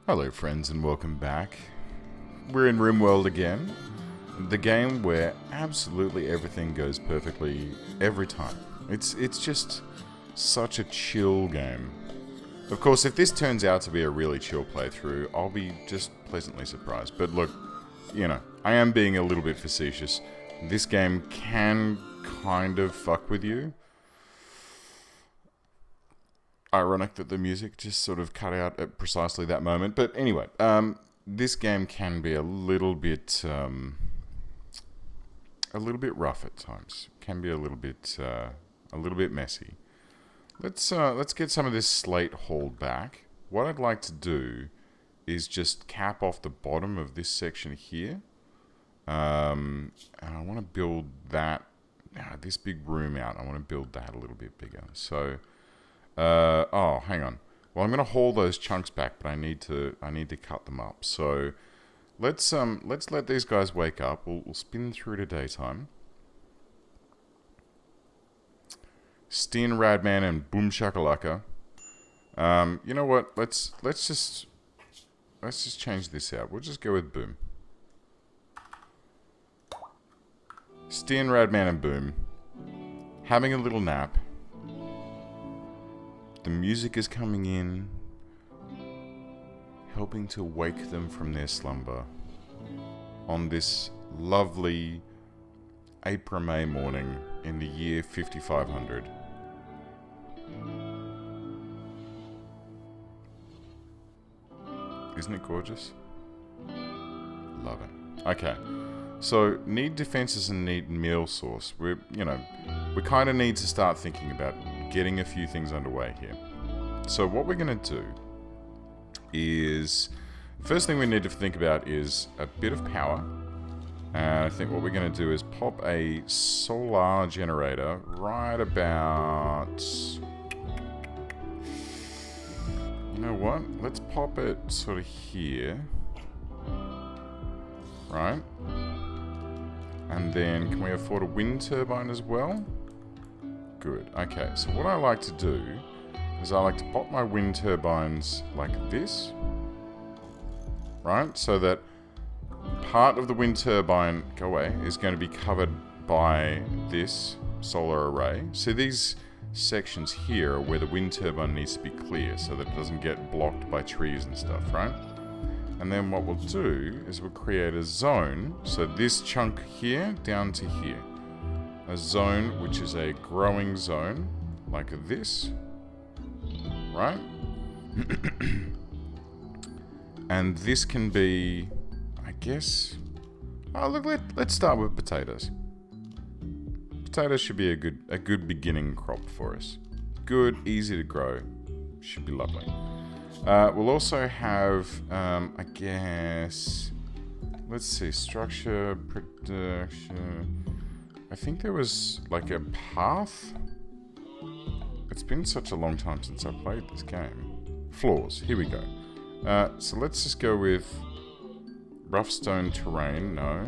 Hello friends and welcome back. We're in Rimworld again. The game where absolutely everything goes perfectly every time. It's just such a chill game. Of course, if this turns out to be a really chill playthrough, I'll be just pleasantly surprised. But look, you know, I am being a little bit facetious. This game can kind of fuck with you. Ironic that the music just sort of cut out at precisely that moment. But anyway, this game can be a little bit rough at times. Can be a little bit messy. Let's get some of this slate hauled back. What I'd like to do is just cap off the bottom of this section here. And I want to build that, this big room out. I want to build that a little bit bigger. So, oh, hang on. Well, I'm going to haul those chunks back, but I need to cut them up. So, let's let these guys wake up. We'll spin through to daytime. Stin, Radman, and Boom Shakalaka. You know what? Let's just change this out. We'll just go with Boom. Stin, Radman, and Boom. Having a little nap. The music is coming in, helping to wake them from their slumber on this lovely April-May morning in the year 5500. Isn't it gorgeous? Love it. Okay, so need defenses and need meal source. We kind of need to start thinking about getting a few things underway here. So what we're going to do is, first thing we need to think about is a bit of power. And I think what we're going to do is pop a solar generator right about, you know what? Let's pop it sort of here. Right? And then can we afford a wind turbine as well? Good. Okay, so what I like to do is I like to pop my wind turbines like this, right? So that part of the wind turbine, go away, is going to be covered by this solar array. So these sections here are where the wind turbine needs to be clear so that it doesn't get blocked by trees and stuff, right? And then what we'll do is we'll create a zone, so this chunk here down to here. A zone which is a growing zone, like this, right? And this can be, I guess, oh look, let's start with potatoes. Potatoes should be a good beginning crop for us. Good, easy to grow, should be lovely. We'll also have, I guess, let's see, structure, production. I think there was like a path. It's been such a long time since I played this game. Floors, here we go. So let's just go with rough stone terrain, no.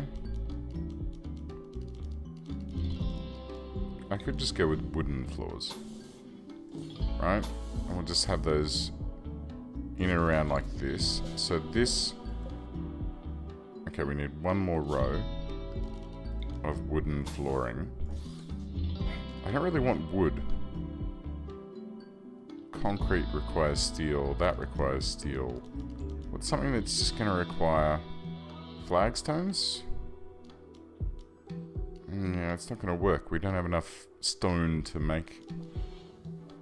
I could just go with wooden floors. Right? And we'll just have those in and around like this. So this, okay, we need one more row of wooden flooring. I don't really want wood. Concrete requires steel, that requires steel. What's something that's just going to require flagstones? Yeah, it's not going to work. We don't have enough stone to make.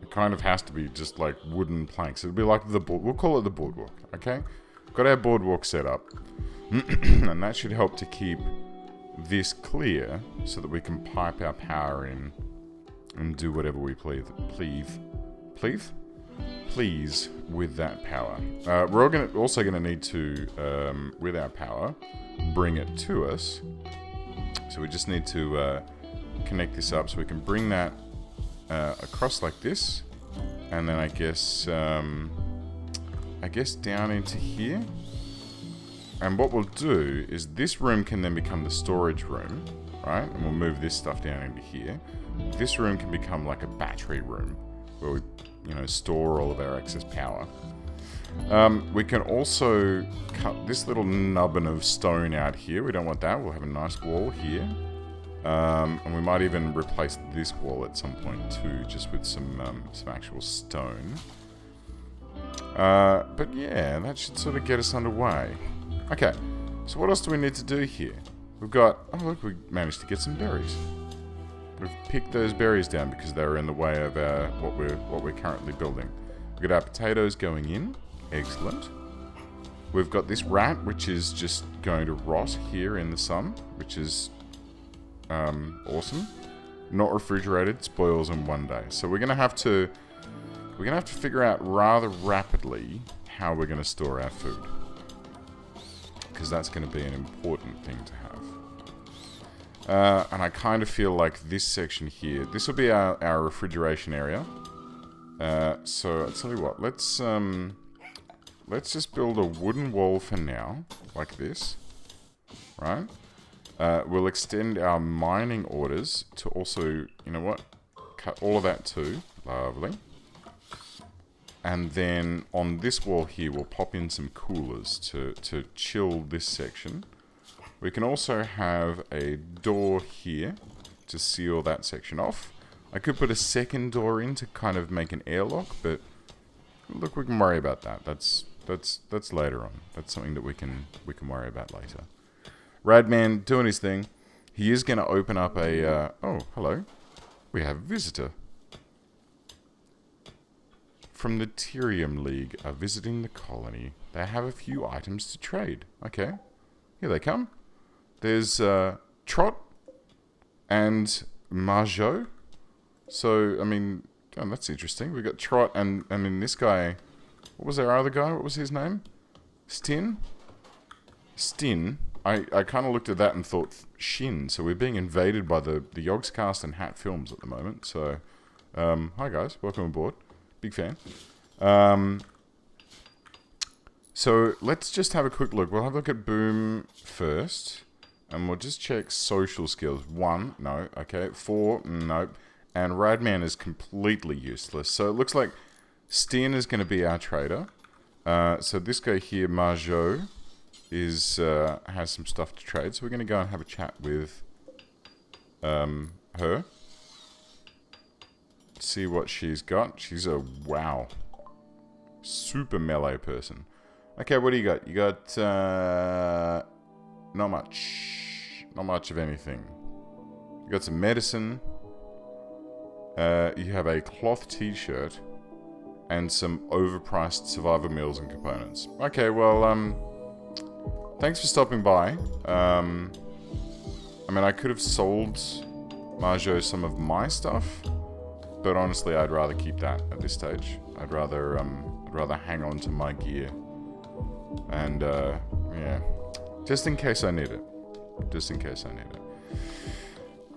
It kind of has to be just like wooden planks. It'll be like the board. We'll call it the boardwalk, okay? Got our boardwalk set up. And that should help to keep this clear so that we can pipe our power in and do whatever we please with that power. We're also going to need to, with our power, bring it to us. So we just need to connect this up so we can bring that across like this, and then I guess down into here. And what we'll do is this room can then become the storage room, right? And we'll move this stuff down into here. This room can become like a battery room where we, store all of our excess power. We can also cut this little nubbin of stone out here. We don't want that. We'll have a nice wall here. And we might even replace this wall at some point too, just with some actual stone. But yeah, that should sort of get us underway. Okay, so what else do we need to do here? We've got, oh look, we managed to get some berries. We've picked those berries down because they were in the way of what we're currently building. We've got our potatoes going in. Excellent. We've got this rat, which is just going to rot here in the sun, which is awesome. Not refrigerated, spoils in 1 day. So we're gonna have to figure out rather rapidly how we're gonna store our food, because that's going to be an important thing to have. And I kind of feel like this section here, this will be our refrigeration area. So I'll tell you what, let's just build a wooden wall for now, like this, right? We'll extend our mining orders to also, you know what, cut all of that too. Lovely. And then on this wall here, we'll pop in some coolers to chill this section. We can also have a door here to seal that section off. I could put a second door in to kind of make an airlock, but look, we can worry about that. That's later on. That's something that we can worry about later. Radman doing his thing. He is going to open up a... oh, hello. We have a visitor. From the Tyrium League are visiting the colony. They have a few items to trade. Okay. Here they come. There's Trot and Marjo. So, I mean, oh, that's interesting. We've got Trot and, I mean, this guy... What was our other guy? What was his name? Stin? Stin. I kind of looked at that and thought Shin. So we're being invaded by the Yogscast and Hat Films at the moment. So, hi guys. Welcome aboard. Big fan. So let's just have a quick look. We'll have a look at Boom first. And we'll just check social skills. 1, no. Okay. 4, nope. And Radman is completely useless. So it looks like Stin is going to be our trader. So this guy here, Marjo, has some stuff to trade. So we're going to go and have a chat with her. See what she's got. She's a, wow, super melee person. Okay, what do you got? You got, not much. Not much of anything. You got some medicine. You have a cloth t-shirt. And some overpriced survivor meals and components. Okay, well, thanks for stopping by. I mean, I could have sold Marjo some of my stuff. But honestly, I'd rather keep that at this stage. I'd rather hang on to my gear. And, yeah. Just in case I need it. Just in case I need it.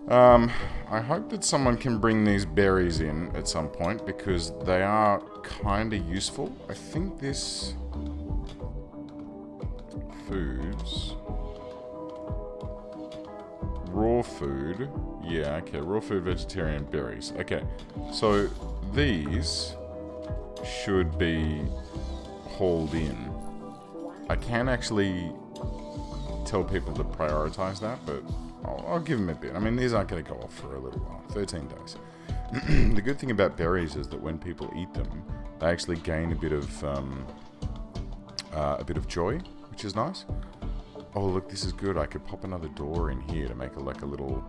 I hope that someone can bring these berries in at some point, because they are kind of useful. I think this... Foods... Raw food. Yeah, okay. Raw food, vegetarian, berries. Okay. So, these should be hauled in. I can actually tell people to prioritize that, but I'll give them a bit. I mean, these aren't going to go off for a little while. 13 days. The good thing about berries is that when people eat them, they actually gain a bit of joy, which is nice. Oh, look, this is good. I could pop another door in here to make a little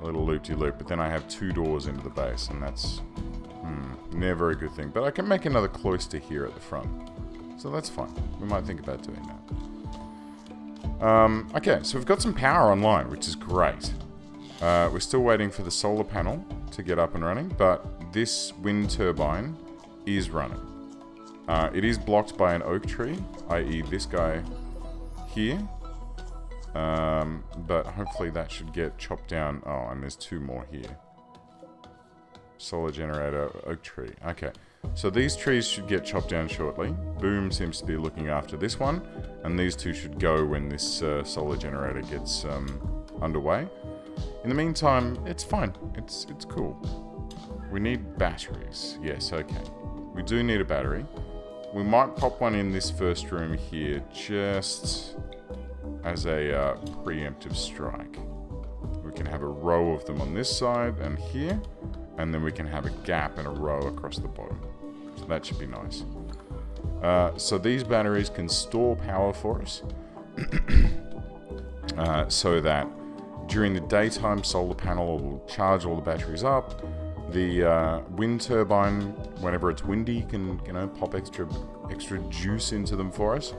loop-de-loop, but then I have 2 doors into the base, and that's never a good thing. But I can make another cloister here at the front, so that's fine. We might think about doing that. Okay, so we've got some power online, which is great. We're still waiting for the solar panel to get up and running, but this wind turbine is running. It is blocked by an oak tree, i.e. this guy here, but hopefully that should get chopped down. Oh, and there's 2 more here. Solar generator, oak tree. Okay, so these trees should get chopped down shortly. Boom seems to be looking after this one, and these 2 should go when this solar generator gets underway. In the meantime, it's fine. It's cool. We need batteries. Yes, okay. We do need a battery. we might pop one in this first room here just as a preemptive strike. We can have a row of them on this side and here, and then we can have a gap and a row across the bottom. So that should be nice. So these batteries can store power for us so that during the daytime solar panel will charge all the batteries up. The wind turbine, whenever it's windy, can pop extra juice into them for us.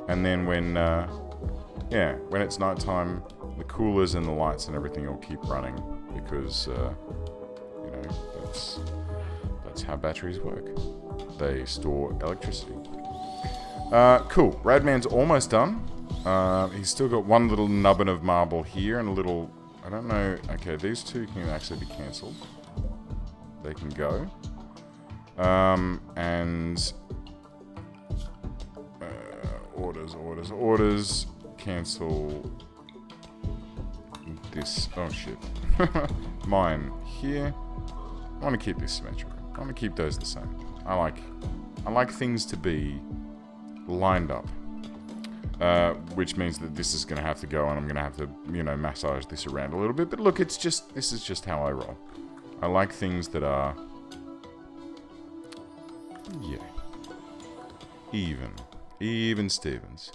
And then when it's nighttime, the coolers and the lights and everything will keep running because that's how batteries work. They store electricity. Cool. Radman's almost done. He's still got one little nubbin of marble here and a little... I don't know... Okay, these two can actually be cancelled. They can go. Orders. Cancel this. Oh, shit. Mine here. I want to keep this symmetrical. I want to keep those the same. I like things to be lined up. Which means that this is going to have to go, and I'm going to have to, massage this around a little bit. But look, this is just how I roll. I like things that are, even Stevens.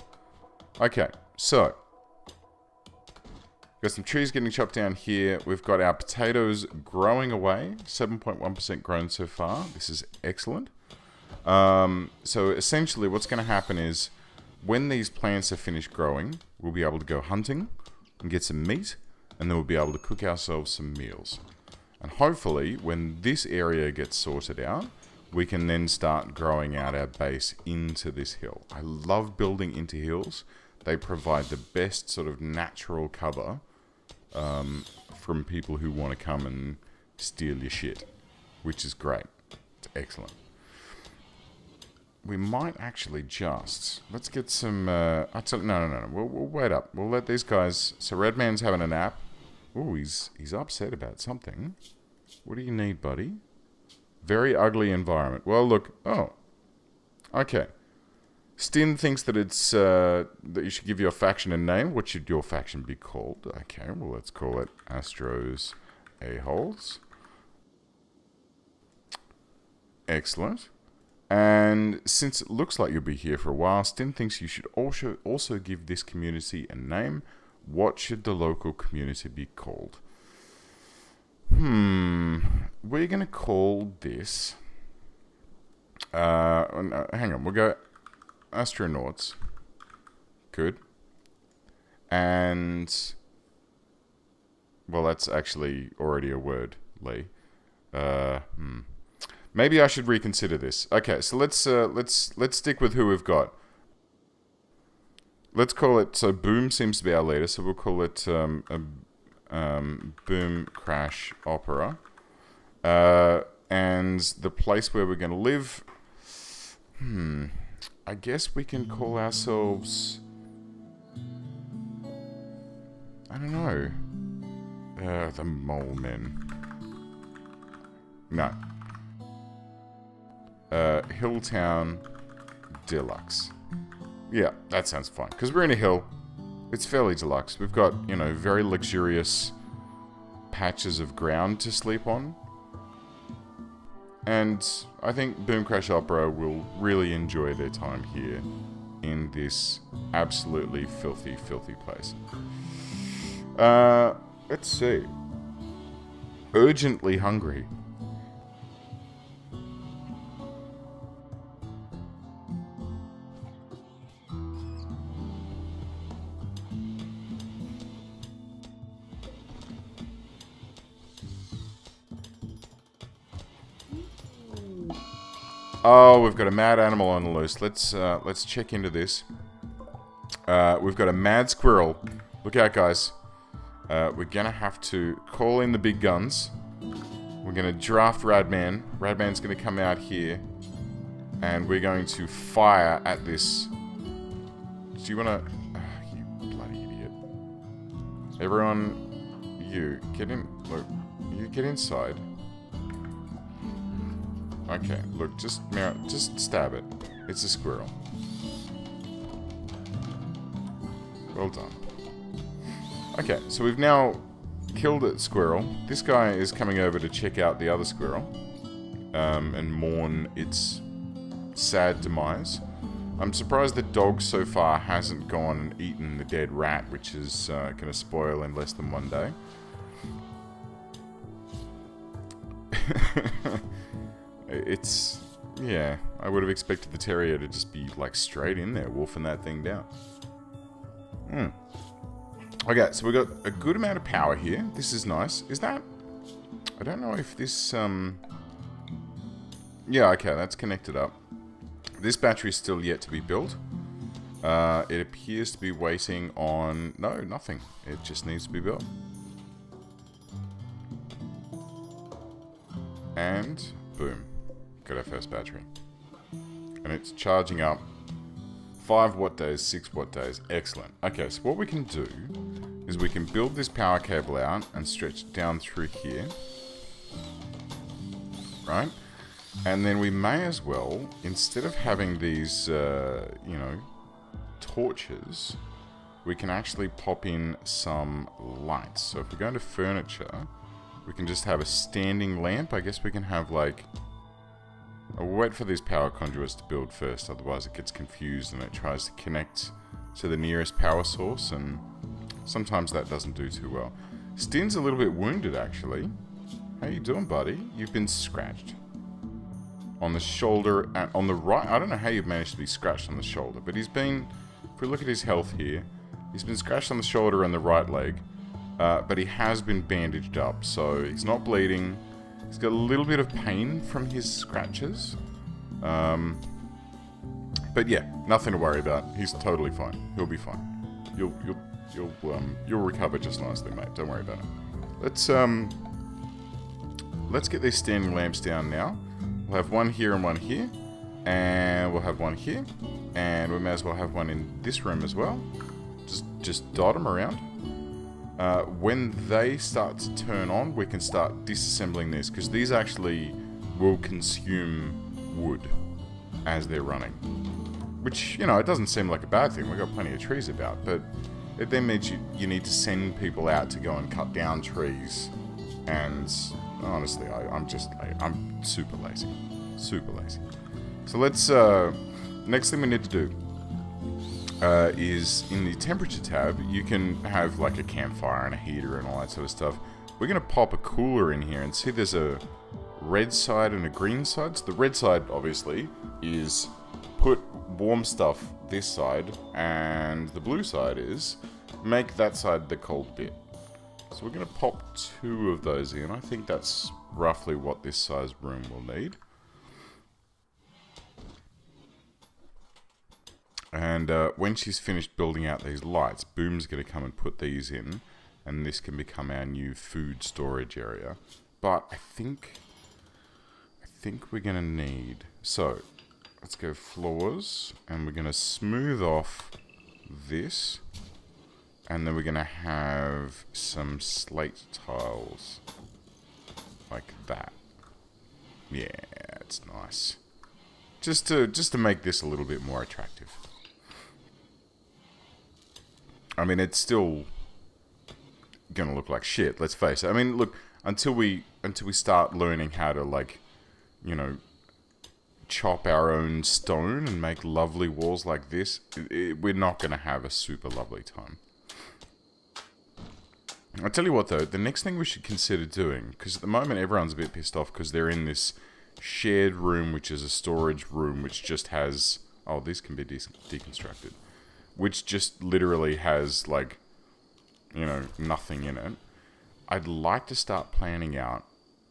Okay, so got some trees getting chopped down here. We've got our potatoes growing away, 7.1% grown so far. This is excellent. So essentially, what's going to happen is, when these plants are finished growing, we'll be able to go hunting and get some meat, and then we'll be able to cook ourselves some meals. And hopefully, when this area gets sorted out, we can then start growing out our base into this hill. I love building into hills. They provide the best sort of natural cover from people who want to come and steal your shit, which is great. It's excellent. We might actually just... Let's get some... No. We'll wait up. We'll let these guys... So Redman's having a nap. Ooh, he's upset about something. What do you need, buddy? Very ugly environment. Well, look... Oh. Okay. Stin thinks that it's... that you should give your faction a name. What should your faction be called? Okay, well, let's call it Astro's A-Holes. Excellent. And since it looks like you'll be here for a while, Stin thinks you should also give this community a name. What should the local community be called? We're going to call this... no, hang on, we'll go Astronauts. Good. And... Well, that's actually already a word, Lee. Maybe I should reconsider this. Okay, so let's stick with who we've got. Let's call it... So Boom seems to be our leader, so we'll call it Boom Crash Opera. And the place where we're going to live... I guess we can call ourselves... I don't know. The Mole Men. No. Hilltown Deluxe. Yeah, that sounds fine. Because we're in a hill. It's fairly deluxe. We've got, very luxurious patches of ground to sleep on. And I think Boom Crash Opera will really enjoy their time here in this absolutely filthy, filthy place. Let's see. Urgently hungry. Oh, we've got a mad animal on the loose. Let's check into this. We've got a mad squirrel. Look out, guys. We're gonna have to call in the big guns. We're gonna draft Radman. Radman's gonna come out here, and we're going to fire at this. Do you wanna? You bloody idiot! Everyone, you get in. Look, you get inside. Okay, look, just stab it. It's a squirrel. Well done. Okay, so we've now killed a squirrel. This guy is coming over to check out the other squirrel. And mourn its sad demise. I'm surprised the dog so far hasn't gone and eaten the dead rat, which is going to spoil in less than 1 day. It's... yeah, I would have expected the terrier to just be, like, straight in there, wolfing that thing down. Okay, so we've got a good amount of power here. This is nice. Is that... I don't know if this, yeah, okay, that's connected up. This battery is still yet to be built. It appears to be waiting on... no, nothing. It just needs to be built. And, boom. Got our first battery. And it's charging up 5 watt days, 6 watt days. Excellent. Okay, so what we can do is we can build this power cable out and stretch it down through here. Right? And then we may as well, instead of having these, you know, torches, we can actually pop in some lights. So if we go into furniture, we can just have a standing lamp. I guess we can have, like... I'll wait for these power conduits to build first, otherwise it gets confused and it tries to connect to the nearest power source, and sometimes that doesn't do too well. Stin's a little bit wounded, actually. How you doing, buddy? You've been scratched. On the shoulder and on the right. I don't know how you've managed to be scratched on the shoulder, but he's been, if we look at his health here, he's been scratched on the shoulder and the right leg, but he has been bandaged up, so he's not bleeding. He's got a little bit of pain from his scratches, but yeah, nothing to worry about. He's totally fine. He'll be fine. You'll recover just nicely, mate. Don't worry about it. Let's get these standing lamps down now. We'll have one here and one here, and we'll have one here, and we may as well have one in this room as well. Just dot them around. When they start to turn on, we can start disassembling this, because these actually will consume wood as they're running. Which, you know, it doesn't seem like a bad thing. We've got plenty of trees about, but it then means you need to send people out to go and cut down trees, and... honestly, I'm super lazy. Super lazy. So let's, next thing we need to do is in the temperature tab, you can have like a campfire and a heater and all that sort of stuff. We're going to pop a cooler in here and see there's a red side and a green side. So the red side, obviously, is put warm stuff this side, and the blue side is make that side the cold bit. So we're going to pop 2 of those in. I think that's roughly what this size room will need. And when she's finished building out these lights, Boom's going to come and put these in, and this can become our new food storage area. But I think we're going to need... so, let's go floors, and we're going to smooth off this. And then we're going to have some slate tiles. Like that. Yeah, it's nice. Just to make this a little bit more attractive. I mean, it's still going to look like shit, let's face it. I mean, look, until we start learning how to, like, you know, chop our own stone and make lovely walls like this, we're not going to have a super lovely time. I'll tell you what though, the next thing we should consider doing, because at the moment everyone's a bit pissed off because they're in this shared room, which is a storage room, which just has... oh, this can be deconstructed. Which just literally has, like, you know, nothing in it. I'd like to start planning out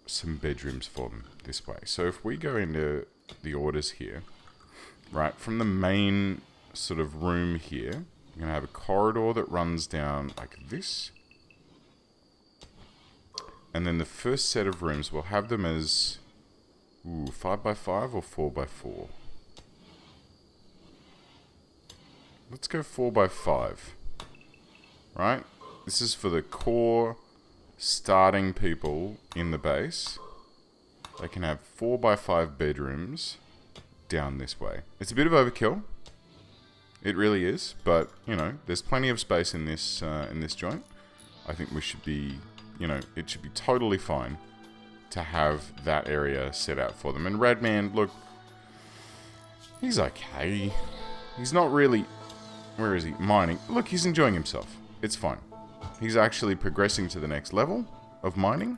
some bedrooms for them this way. So if we go into the orders here, right, from the main sort of room here, we're going to have a corridor that runs down like this. And then the first set of rooms, we'll have them as 5x5 or 4x4. Let's go 4x5. Right? This is for the core starting people in the base. they can have 4x5 bedrooms down this way. It's a bit of overkill. It really is, but, you know, there's plenty of space in this joint. I think we should be, you know, it should be totally fine to have that area set out for them. And Radman, look, he's okay. He's not really... Where is he? Mining. Look, he's enjoying himself. It's fine. He's actually progressing to the next level of mining.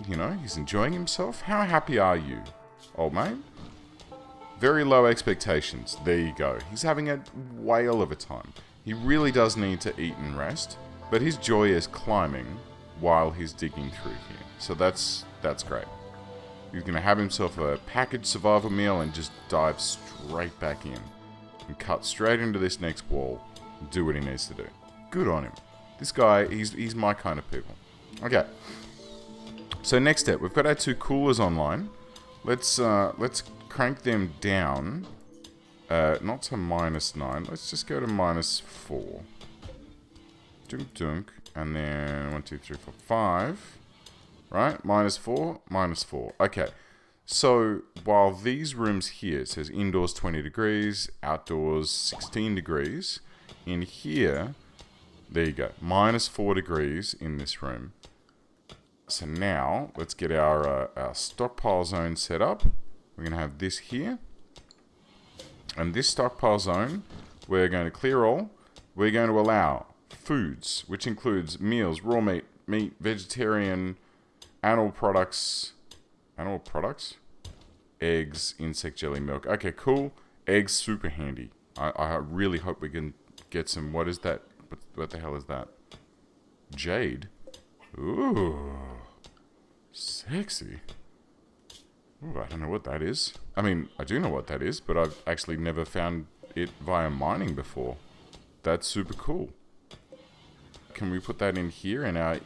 You know, he's enjoying himself. How happy are you, old mate? Very low expectations. There you go. He's having a whale of a time. He really does need to eat and rest, but his joy is climbing while he's digging through here. So that's great. He's going to have himself a packaged survival meal and just dive straight back in and cut straight into this next wall and do what he needs to do. Good on him. This guy, he's my kind of people. Okay. So next step, we've got our 2 coolers online. Let's crank them down. Not to -9. Let's just go to -4. Dunk dunk. And then 1, 2, 3, 4, 5. Right? -4, -4. Okay. So while these rooms here, it says indoors 20 degrees, outdoors 16 degrees. In here, there you go, -4 degrees in this room. So now, let's get our stockpile zone set up. We're going to have this here. And this stockpile zone, we're going to clear all. We're going to allow foods, which includes meals, raw meat, vegetarian, animal products, eggs, insect jelly, milk. Okay, cool. Eggs, super handy. I really hope we can get some, what is that? What the hell is that? Jade. Ooh. Sexy. Ooh, I don't know what that is. I mean, I do know what that is, but I've actually never found it via mining before. That's super cool. Can we put that in here in our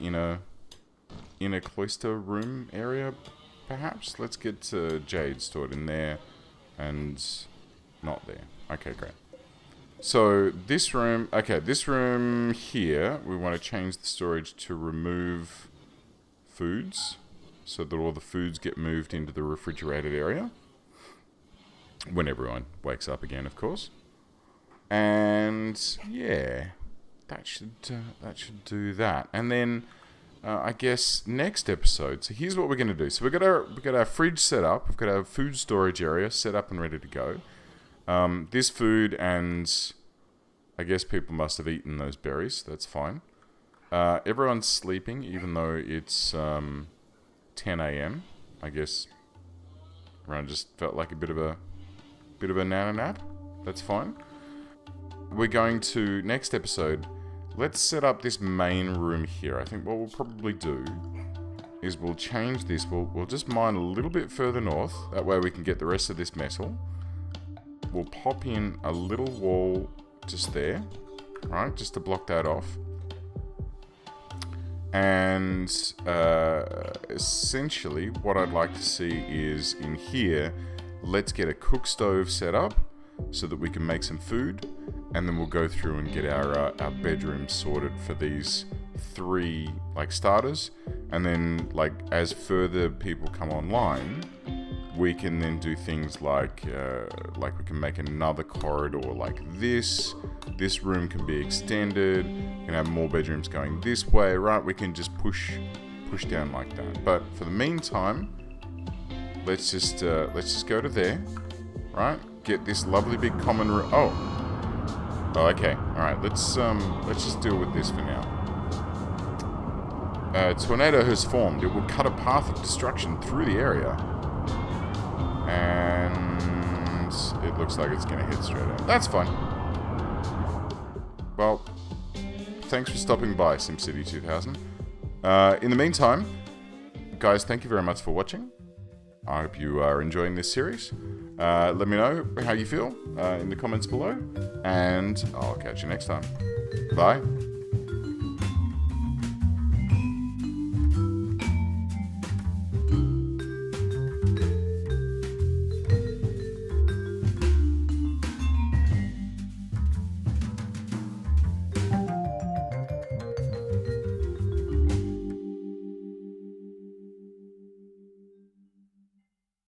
inner cloister room area, perhaps? Let's get jade stored in there and not there. Okay, great. So this room, okay, this room here, we want to change the storage to remove foods so that all the foods get moved into the refrigerated area when everyone wakes up again, of course. And yeah, that should do that. And then I guess next episode. So here's what we're going to do. So we've got our fridge set up. We've got our food storage area set up and ready to go. This food, and I guess people must have eaten those berries. That's fine. Everyone's sleeping, even though it's 10 a.m. I guess everyone just felt like a bit of a nana nap. That's fine. We're going to next episode. Let's set up this main room here. I think what we'll probably do is we'll change this. We'll just mine a little bit further north. That way we can get the rest of this metal. We'll pop in a little wall just there, right? Just to block that off. And essentially what I'd like to see is in here, let's get a cook stove set up so that we can make some food. And then we'll go through and get our bedrooms sorted for these 3 like starters. And then like as further people come online, we can then do things like we can make another corridor like this. This room can be extended. We can have more bedrooms going this way, right? We can just push down like that. But for the meantime, let's just go to there, right? Get this lovely big common room. Oh, okay. All right. Let's just deal with this for now. A tornado has formed. It will cut a path of destruction through the area. And it looks like it's going to head straight out. That's fine. Well, thanks for stopping by, SimCity 2000. In the meantime, guys, thank you very much for watching. I hope you are enjoying this series. Let me know how you feel in the comments below. And I'll catch you next time. Bye.